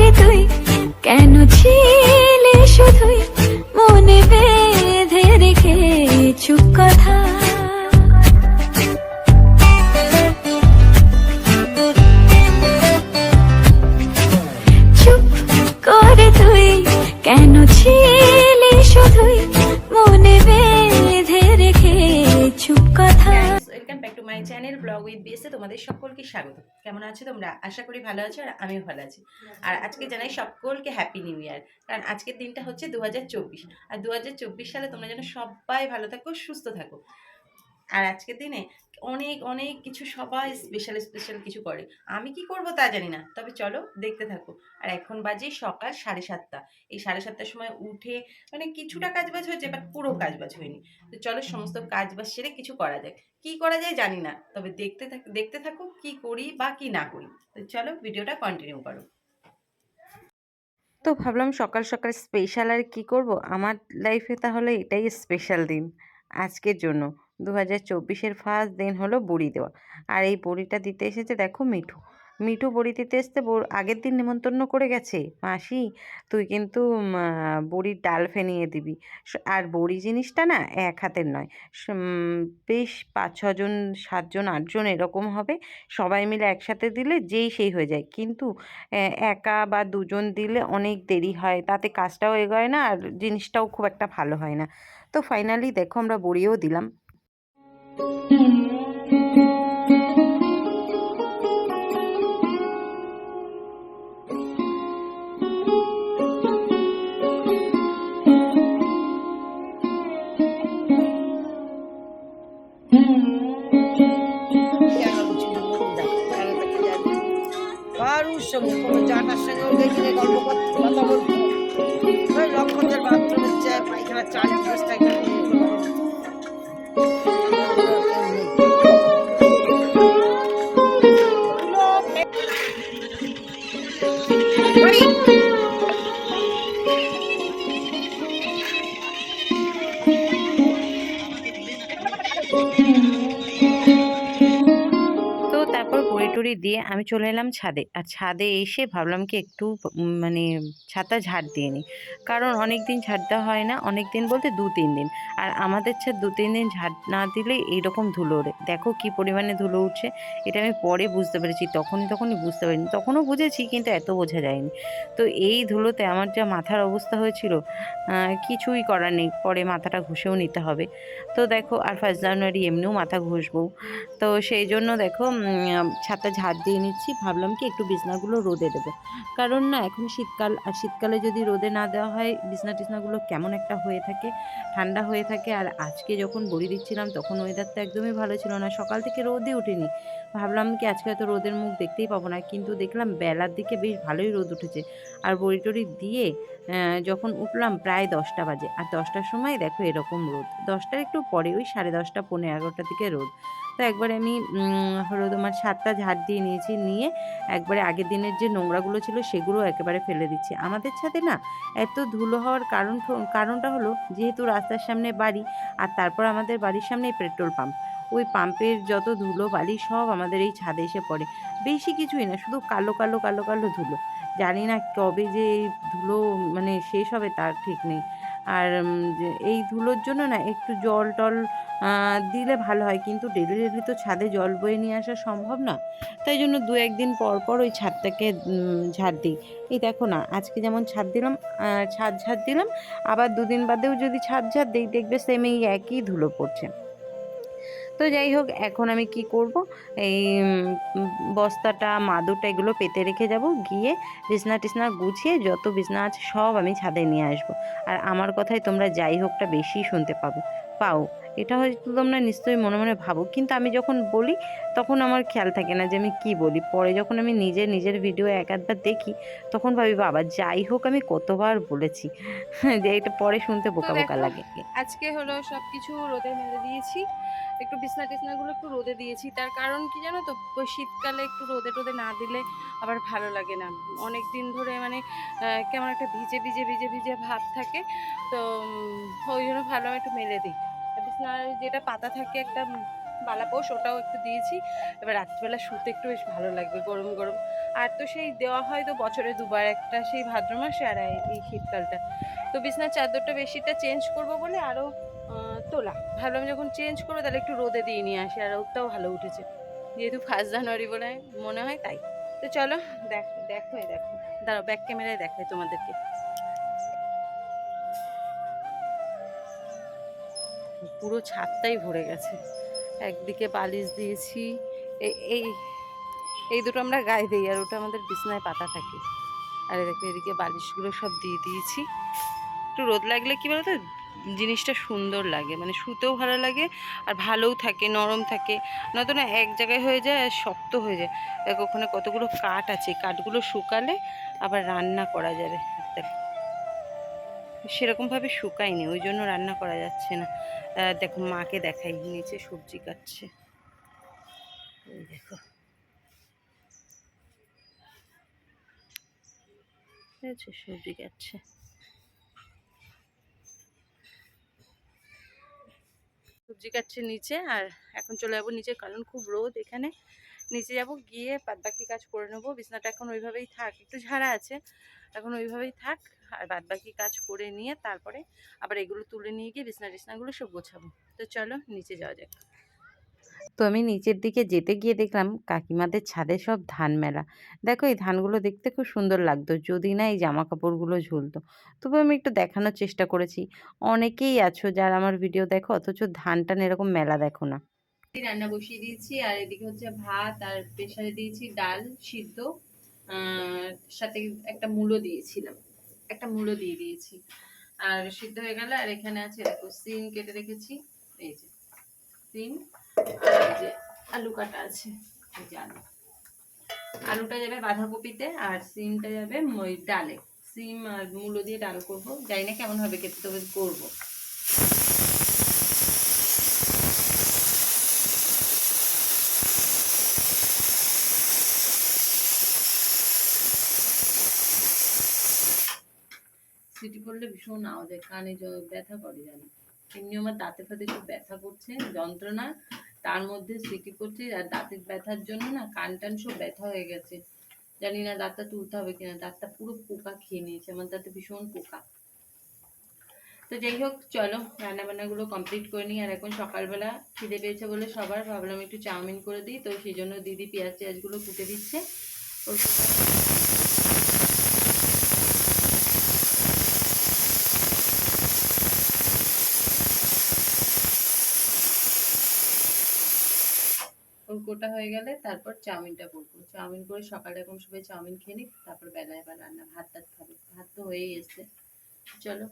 করে তুই কেন ছিলে শুধুই মনে বেঁধে রেখে চুপ কথা। চুপ করে তুই কেন ছিলে শুধুই মনে বেঁধে রেখে চুপ কথা। Welcome back to my channel blog with BSA. তোমাদের সকলকে স্বাগত। কেমন আছো তোমরা? আশা করি ভালো আছো, আর আমিও ভালো আছি। আর আজকে জানাই সকলকে হ্যাপি নিউ ইয়ার, কারণ আজকের দিনটা হচ্ছে 2024। আর 2024 সালে তোমরা যেন সবাই ভালো থাকো, সুস্থ থাকো। আর আজকের দিনে অনেক অনেক কিছু সবাই স্পেশাল স্পেশাল কিছু করে। আমি কি করব তা জানি না, তবে চলো দেখতে থাকো। আর এখন বাজে সকাল 7:30। এই 7:30টার সময় উঠে মানে কিছুটা কাজবাজ হয়েছে, বাট পুরো কাজবাজ হয়নি। তো চলো সমস্ত কাজবাজ সেরে কিছু করা যায়। কি করা যায় জানি না, তবে দেখতে থাকো কি করি বা কি না করি। তো চলো ভিডিওটা কন্টিনিউ করো। তো ভাবলাম সকাল সকাল স্পেশাল আর কি করব, আমার লাইফে তাহলে এটাই স্পেশাল দিন আজকের জন্য। 2024-এর ফার্স্ট দিন হলো বড়ি দেওয়া। আর এই বড়িটা দিতে এসেছে দেখো মিঠু। মিঠু বড়ি দিতে এসতে আগের দিন নেমন্তন্ন করে গেছে, মাসি তুই কিন্তু বড়ির ডাল ফেনিয়ে দিবি। আর বড়ি জিনিসটা না এক হাতের নয়, বেশ 5-6 জন 7 জন 8 জন এরকম হবে, সবাই মিলে একসাথে দিলে যেই সেই হয়ে যায়। কিন্তু একা বা 2 জন দিলে অনেক দেরি হয়, তাতে কাজটাও এগোয় না আর জিনিসটাও খুব একটা ভালো হয় না। তো ফাইনালি দেখো আমরা বড়িও দিলাম। কারুর সঙ্গে কোনো জাটার সঙ্গে দেখলে গল্প করতে কথা বলতো, ওই লক্ষণদের বাথরুমের চেয়ে পায়খানা চাল ব্যবস্থা তো তারপর বড়ি টড়ি দিয়ে আমি চলে এলাম ছাদে। আর ছাদে এসে ভাবলাম কি একটু মানে ছাদটা ঝাড় দিয়ে নিই, কারণ অনেক দিন ঝাড় দেওয়া হয় না। অনেক দিন বলতে 2-3 দিন। আর আমাদের ছাদ 2-3 দিন ঝাড় না দিলে এইরকম ধুলো ওঠে। দেখো কি পরিমাণে ধুলো উঠছে। এটা আমি পরে বুঝতে পেরেছি, তখনই বুঝতে পারিনি। তখনও বুঝেছি কিন্তু এত বোঝা যায়নি। তো এই ধুলোতে আমার যা মাথার অবস্থা হয়েছিল, কিছুই করার নেই, পরে মাথাটা ঘষেও নিতে হবে। তো দেখো আর 1 জানুয়ারি এমনিও মাথা ঘষবো, তো সেই জন্য দেখো ছাদটা ঝাড় দিয়ে নিচ্ছি। ভাবলাম কি একটু বিছনাগুলো রোদে দেবো, কারণ না এখন শীতকাল, আর শীতকালে যদি রোদে না দেওয়া হয় বিছনা টিছনাগুলো কেমন একটা হয়ে থাকে, ঠান্ডা হয়ে থাকে। আর আজকে যখন বড়ি দিচ্ছিলাম তখন ওয়েদারটা একদমই ভালো ছিল না, সকাল থেকে রোদই ওঠেনি। ভাবলাম কি আজকে হয়তো রোদের মুখ দেখতেই পাবো না, কিন্তু দেখলাম বেলার দিকে বেশ ভালোই রোদ উঠেছে। আর বড়ি টড়ি দিয়ে যখন উঠলাম প্রায় 10টা বাজে, আর 10টার সময় দেখো এরকম রোদ। 10টার একটু পরে ওই 10:30 পৌনে 11টার দিকে রোদ। তো একবারে আমি হলো তোমার ছাদটা ঝাড় দিয়ে নিয়েছি, নিয়ে একবারে আগের দিনের যে নোংরাগুলো ছিল সেগুলো একেবারে ফেলে দিচ্ছি। আমাদের ছাদে না এত ধুলো হওয়ার কারণটা হলো যেহেতু রাস্তার সামনে বাড়ি, আর তারপর আমাদের বাড়ির সামনে পেট্রোল পাম্প। ওই পাম্পের যত ধুলো বালি সব আমাদের এই ছাদে এসে পড়ে। বেশি কিছুই না, শুধু কালো কালো কালো কালো ধুলো। জানি না কবে যে এই ধুলো মানে শেষ হবে তার ঠিক নেই। আর যে এই ধুলোর জন্য না একটু জল টল দিলে ভালো হয়, কিন্তু ডেলি ডেলি তো ছাদে জল বয়ে নিয়ে আসা সম্ভব না। তাই জন্য 2-1 দিন পর পর ওই ছাদটাকে ঝাড় দিই। এই দেখো না আজকে যেমন ছাদ ঝাড় দিলাম, আবার 2 দিন বাদেও যদি ছাদ ঝাড় দিই দেখবে সেম এই একই ধুলো পড়ছে। তো যাই হোক এখন আমি কি করব, এই বস্তাটা মাদুরটা এগুলো পেতে রেখে যাব, গিয়ে বিছনা টিছনা গুছিয়ে যত বিছনা আছে সব আমি ছাদে নিয়ে আসব। আর আমার কথায় তোমরা যাই হোকটা বেশি শুনতে পাও। এটা হয়তো তোমরা নিশ্চয়ই মনে মনে ভাবো, কিন্তু আমি যখন বলি তখন আমার খেয়াল থাকে না যে আমি কি বলি। পরে যখন আমি নিজের ভিডিও এক আধবার দেখি তখন ভাবি বাবা যাই হোক আমি কতবার বলেছি যে এটা পরে শুনতে বোকা বোকা লাগে। আজকে হলো সবকিছু রোদে মেলে দিয়েছি, একটু বিছনা টিছনাগুলো একটু রোদে দিয়েছি। তার কারণ কি জানো তো, ওই শীতকালে একটু রোদে টোদে না দিলে আবার ভালো লাগে না। অনেক দিন ধরে মানে কেমন একটা ভিজে ভিজে ভিজে ভিজে ভাব থাকে। তো ওই জন্য ভাবলাম একটু মেলে দিই। বিছনার যেটা পাতা থাকে একটা বালাপোষ, ওটাও একটু দিয়েছি। এবার রাত্রিবেলা শুতে একটু বেশ ভালো লাগবে গরম গরম। আর আর তো সেই দেওয়া হয় তো বছরে দুবার, একটা সেই ভাদ্র মাসে আর এই শীতকালটা। তো বিছনার চাদরটা বেশিটা চেঞ্জ করব বলে আরও তোলা, ভাবলাম যখন চেঞ্জ করবো তাহলে একটু রোদে দিয়ে নিয়ে আসি। আর রোদটাও ভালো উঠেছে, যেহেতু 1 জানুয়ারি বলে মনে হয় তাই। তো চলো দেখো দাঁড়াও, ব্যাক ক্যামেরায় দেখাই তোমাদেরকে। পুরো ছাদটাই ভরে গেছে, একদিকে বালিশ দিয়েছি, এই এই দুটো আমরা গায়ে দিই, আর ওটা আমাদের বিছনায় পাতা থাকে। আর দেখো এদিকে বালিশগুলো সব দিয়ে দিয়েছি। একটু রোদ লাগলে কি বলতো জিনিসটা সুন্দর লাগে, মানে শুতেও ভালো লাগে আর ভালোও থাকে, নরম থাকে। নয়তো না এক জায়গায় হয়ে যায় আর শক্ত হয়ে যায়। দেখো ওখানে কতগুলো কাঠ আছে, কাঠগুলো শুকালে আবার রান্না করা যাবে। দেখো সেরকমভাবে শুকায়নি, ওই জন্য রান্না করা যাচ্ছে না। দেখো মাকে দেখাই, নিচে সবজি কাটছে, এই দেখো সবজি কাটছে। সবজি কাটছে নিচে, আর এখন চলে যাবো নিচে, কারণ খুব রোদ এখানে। নিচে যাব, গিয়ে বাদবাকি কাজ করে নেবো। বিছনাটা এখন ওইভাবেই থাক, একটু ঝাড়া আছে, এখন ওইভাবেই থাক। আর বাদবাকি কাজ করে নিয়ে তারপরে আবার এগুলো তুলে নিয়ে গিয়ে বিছনাগুলো সব গোছাবো। তো চলো নিচে যাওয়া যাক। তো আমি নিচের দিকে যেতে গিয়ে দেখলাম কাকিমাদের ছাদে সব ধান মেলা। দেখো এই ধানগুলো দেখতে খুব সুন্দর লাগতো, যদি না এই জামা কাপড়গুলো ঝুলতো। তবু আমি একটু দেখানোর চেষ্টা করেছি। অনেকেই আছো যারা আমার ভিডিও দেখো অথচ ধান টান এরকম মেলা দেখো না। রান্না বসিয়ে দিয়েছি, আর এদিকে হচ্ছে ভাত, আর প্রেসারে দিয়েছি ডাল সিদ্ধ, সাথে একটা মূলো দিয়েছিলাম, একটা মূলো দিয়ে দিয়েছি, আর সিদ্ধ হয়ে গেল। আর এখানে আছে দেখো সিম কেটে রেখেছি, এই যে সিম, আর এই যে আলু কাটা আছে, এই যে আলুটা যাবে বাঁধাকপিতে, আর সিমটা যাবে ওই ডালে। সিম আর মূলো দিয়ে ডাল করবো, জানি না কেমন হবে খেতে, তবে করবো। সিটি করলে ভীষণ আওয়াজ হয়, কানে ব্যথা করে জানি। এমনি আমার দাঁতে ফাতে খুব ব্যথা করছে, যন্ত্রণা, তার মধ্যে সিটি করছে। আর দাঁতের ব্যথার জন্য না কান টান সব ব্যথা হয়ে গেছে, জানি না দাঁতটা তুলতে হবে কিনা। দাঁতটা পুরো পোকা খেয়ে নিয়েছে, আমার দাঁতে ভীষণ পোকা। তো যাই হোক চলো রান্না বান্নাগুলো কমপ্লিট করে নিই। আর এখন সকালবেলা খিদে পেয়েছে বলে সবার, ভাবলাম একটু চাউমিন করে দিই। তো সেই জন্য দিদি পেঁয়াজগুলো কুটে দিচ্ছে। ওর কোটা হয়ে গেলে তারপর চাউমিনটা করবো। চাউমিন করে সকালে এখন সবাই চাউমিন খেয়ে নিক, তারপর বেলায় আবার রান্না, ভাত খাবে। ভাত তো হয়েই এসছে, চলো।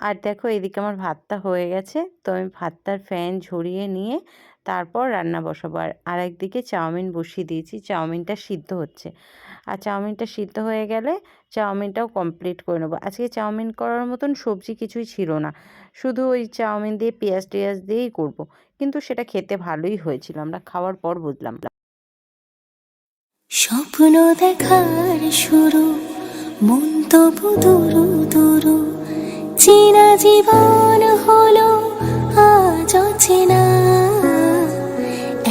আর দেখো এদিকে আমার ভাতটা হয়ে গেছে, তো আমি ভাতটার ফ্যান ঝরিয়ে নিয়ে তারপর রান্না বসাবো। আর একদিকে চাউমিন বসিয়ে দিয়েছি, চাউমিনটা সিদ্ধ হচ্ছে। আর চাউমিনটা সিদ্ধ হয়ে গেলে চাউমিনটাও কমপ্লিট করে নেবো। আজকে চাউমিন করার মতন সবজি কিছুই ছিল না, শুধু ওই চাউমিন দিয়ে পেঁয়াজ টেয়াজ দিয়েই করব। কিন্তু সেটা খেতে ভালোই হয়েছিল, আমরা খাওয়ার পর বুঝলাম। স্বপ্ন দেখার শুরু, মন তবু দুরু দুরু, চেনা জীবন হলো আজ অচেনা।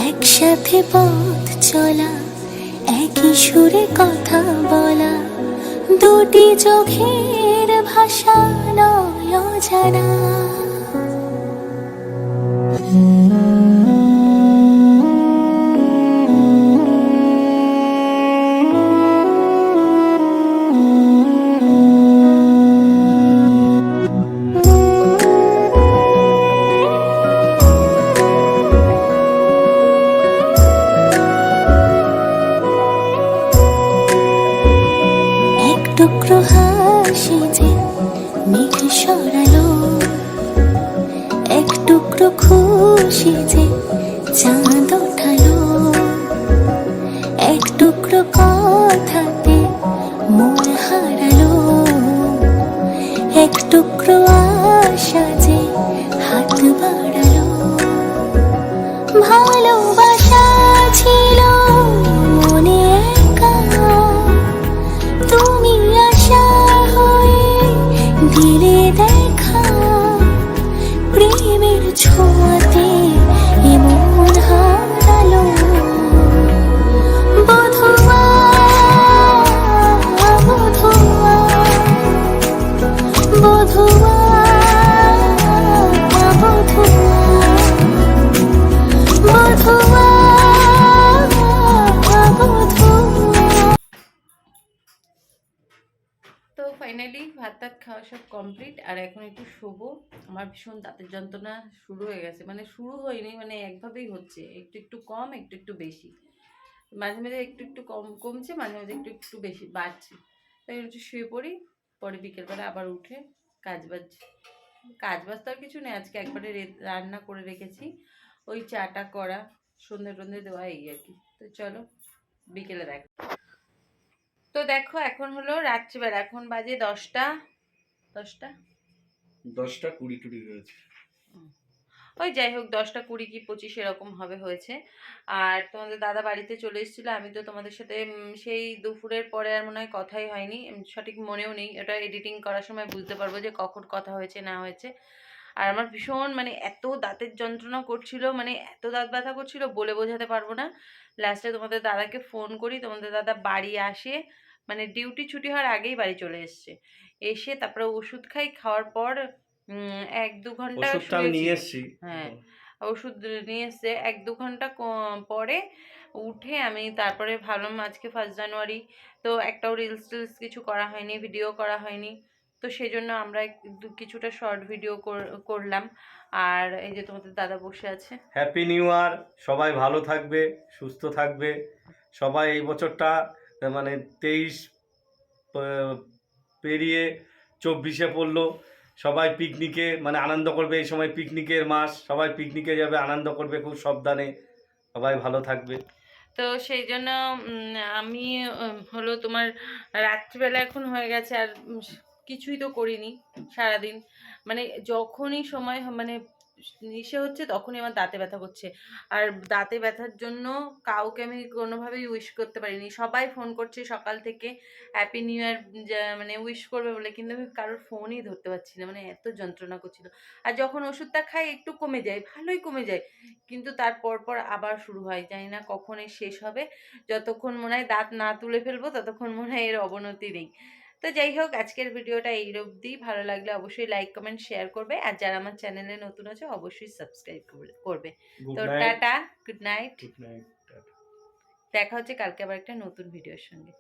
একসাথে পথ চলা, একই সুরে কথা বলা, দুটি চোখের ভাষা নয় অজানা। টুকরো হাসি যে মেঘ সরালো, ফাইনালি ভাত টাত খাওয়া সব কমপ্লিট, আর এখন একটু শোবো। আমার ভীষণ দাঁতের যন্ত্রণা শুরু হয়ে গেছে, মানে শুরু হয়নি, মানে একভাবেই হচ্ছে, একটু একটু কম একটু একটু বেশি, মাঝে মাঝে একটু একটু কম কমছে, মাঝে মাঝে একটু একটু বেশি বাড়ছে। তাই একটু শুয়ে পড়ি, পরে বিকেলবেলা আবার উঠে কাজবাজ কাজবাজ তো আর কিছু নেই, আজকে একবারে রান্না করে রেখেছি, ওই চাটা করা, সন্ধে টন্ধে দেওয়া, এই আর কি। তো চলো বিকেলে দেখ। তো দেখো এখন হলো রাত্রিবেলা, এখন বাজে 10টা 10টা 10টা 20 টুড়ি হয়েছে। ওই যাই হোক 10টা 20 কি 25 এরকম হবে হয়েছে। আর তোমাদের দাদা বাড়িতে চলে এসেছিলো, আমি তো তোমাদের সাথে সেই দুপুরের পরে আর মনে হয় কথাই হয়নি, সঠিক মনেও নেই, এটা এডিটিং করার সময় বুঝতে পারবো যে কখন কথা হয়েছে না হয়েছে। আর আমার ভীষণ মানে এত দাঁতের যন্ত্রণা করছিল, মানে এত দাঁত ব্যথা করছিল বলে বোঝাতে পারবো না। লাস্টে তোমাদের দাদাকে ফোন করি, তোমাদের দাদা বাড়ি আসে, মানে ডিউটি ছুটি হওয়ার আগেই বাড়ি চলে এসছে, এসে তারপরে ওষুধ খাই, খাওয়ার পর 1-2 ঘন্টা ওষুধটা আমি নিয়ে শুয়েছিল। এসেছি। হ্যাঁ, ওষুধ নিয়ে এসছে 1-2 ঘন্টা পরে উঠে আমি তারপরে ভাবলাম আজকে 1 জানুয়ারি, তো একটাও রিলস টিলস কিছু করা হয়নি, ভিডিও করা হয়নি, তো সেই জন্য আমরা কিছুটা শর্ট ভিডিও করলাম। আর এই যে তোমাদের দাদা বসে আছে। হ্যাপি নিউ ইয়ার, সবাই ভালো থাকবে, সুস্থ থাকবে সবাই। এই বছরটা মানে 23 পেরিয়ে 24-এ পড়লো, সবাই পিকনিকে মানে আনন্দ করবে, এই সময় পিকনিকের মাস, সবাই পিকনিকে যাবে, আনন্দ করবে খুব সাবধানে, সবাই ভালো থাকবে। তো সেই জন্য আমি হলো তোমার রাত্রিবেলা এখন হয়ে গেছে, আর কিছুই তো করিনি সারাদিন, মানে যখনই সময় মানে ইসে হচ্ছে তখনই আমার দাঁতে ব্যথা করছে। আর দাঁতে ব্যথার জন্য কাউকে আমি কোনোভাবেই উইশ করতে পারিনি, সবাই ফোন করছে সকাল থেকে হ্যাপি নিউ ইয়ার, মানে উইশ করবে বলে, কিন্তু আমি কারোর ফোনই ধরতে পারছি না, মানে এত যন্ত্রণা করছিল। আর যখন ওষুধটা খাই একটু কমে যায়, ভালোই কমে যায়, কিন্তু তার পর আবার শুরু হয়, জানি না কখন এর শেষ হবে। যতক্ষণ মনে হয় দাঁত না তুলে ফেলবো ততক্ষণ মনে হয় এর অবনতি নেই। তো যাই হোক আজকের ভিডিওটা এই অবধি, ভালো লাগলে অবশ্যই লাইক কমেন্ট শেয়ার করবে, আর যারা আমার চ্যানেলে নতুন আছে অবশ্যই সাবস্ক্রাইব করবে। গুড তো night. Tata, good night, good night. দেখা হচ্ছে কালকে আবার একটা নতুন ভিডিওর সঙ্গে।